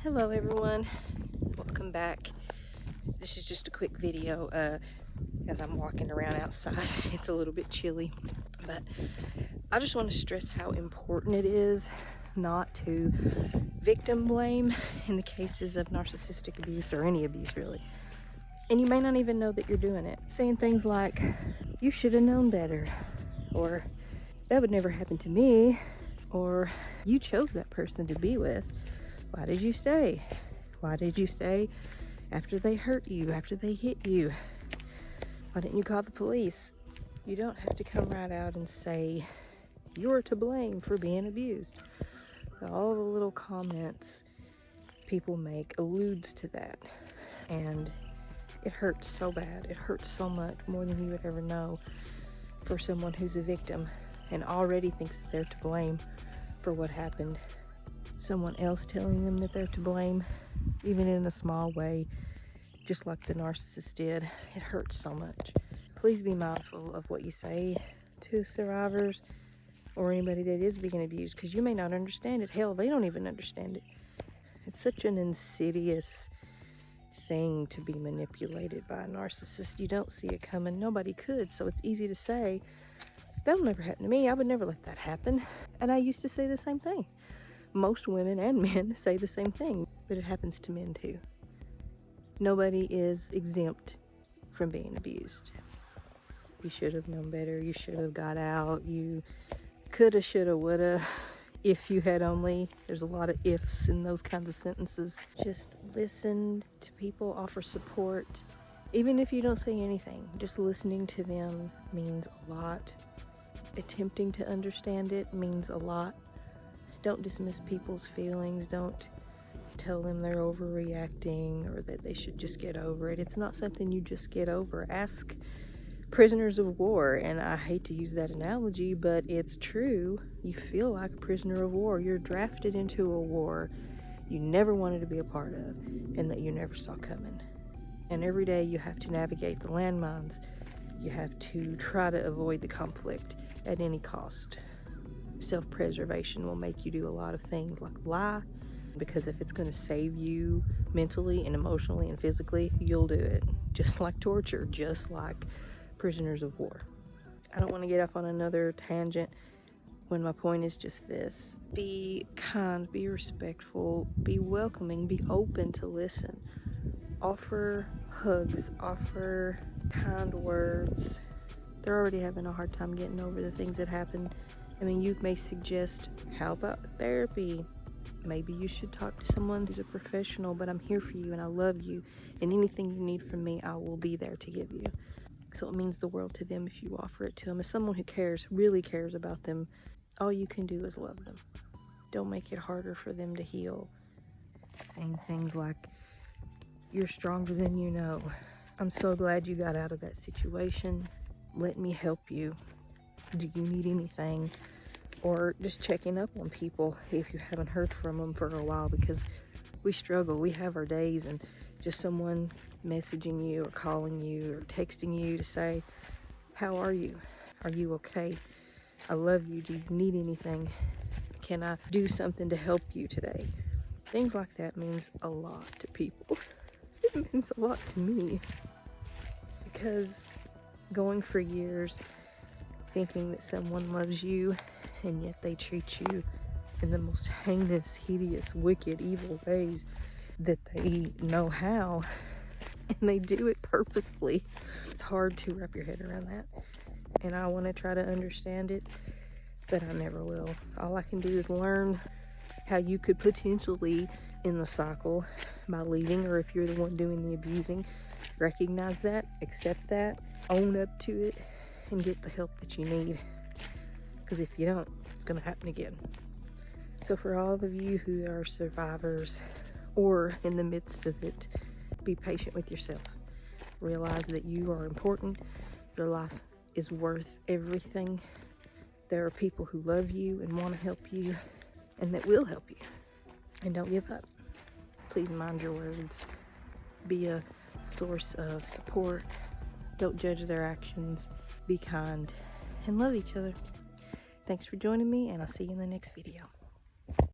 Hello everyone, welcome back. This is just a quick video as I'm walking around outside. It's a little bit chilly, but I just want to stress how important it is not to victim blame in the cases of narcissistic abuse or any abuse really. And you may not even know that you're doing it. Saying things like, you should have known better, or that would never happen to me, or you chose that person to be with. Why did you stay? Why did you stay after they hurt you, after they hit you? Why didn't you call the police? You don't have to come right out and say you're to blame for being abused. All the little comments people make alludes to that, and it hurts so bad. It hurts so much, more than you would ever know, for someone who's a victim and already thinks that they're to blame for what happened. Someone else telling them that they're to blame, even in a small way, just like the narcissist did. It hurts so much. Please be mindful of what you say to survivors or anybody that is being abused, because you may not understand it. Hell, they don't even understand it. It's such an insidious thing to be manipulated by a narcissist. You don't see it coming. Nobody could, so it's easy to say, that'll never happen to me. I would never let that happen. And I used to say the same thing. Most women and men say the same thing, but it happens to men too. Nobody is exempt from being abused. You should have known better. You should have got out. You coulda, shoulda, woulda. If you had only. There's a lot of ifs in those kinds of sentences. Just listen to people, offer support. Even if you don't say anything, just listening to them means a lot. Attempting to understand it means a lot. Don't dismiss people's feelings. Don't tell them they're overreacting or that they should just get over it. It's not something you just get over. Ask prisoners of war, and I hate to use that analogy, but it's true. You feel like a prisoner of war. You're drafted into a war you never wanted to be a part of and that you never saw coming. And every day you have to navigate the landmines. You have to try to avoid the conflict at any cost. Self-preservation will make you do a lot of things like lie, because if it's going to save you mentally and emotionally and physically, you'll do it. Just like torture, just like prisoners of war. I don't want to get off on another tangent when my point is just this. Be kind, be respectful, be welcoming, be open to listen. Offer hugs, offer kind words. They're already having a hard time getting over the things that happened. I mean, you may suggest, how about therapy? Maybe you should talk to someone who's a professional, but I'm here for you and I love you. And anything you need from me, I will be there to give you. So it means the world to them if you offer it to them. As someone who cares, really cares about them, all you can do is love them. Don't make it harder for them to heal. Saying things like, you're stronger than you know. I'm so glad you got out of that situation. Let me help you. Do you need anything? Or just checking up on people if you haven't heard from them for a while, because we struggle. We have our days, and just someone messaging you or calling you or texting you to say, how are you? Are you okay? I love you. Do you need anything? Can I do something to help you today? Things like that means a lot to people. It means a lot to me, because going for years thinking that someone loves you, and yet they treat you in the most heinous, hideous, wicked, evil ways that they know how, and they do it purposely. It's hard to wrap your head around that, and I want to try to understand it, but I never will. All I can do is learn how you could potentially end the cycle by leaving, or if you're the one doing the abusing, recognize that, accept that, own up to it, and get the help that you need, because if you don't, it's going to happen again. So for all of you who are survivors or in the midst of it, be patient with yourself. Realize that you are important. Your life is worth everything. There are people who love you and want to help you and that will help you. And don't give up. Please mind your words. Be a source of support. Don't judge their actions. Be kind and love each other. Thanks for joining me, and I'll see you in the next video.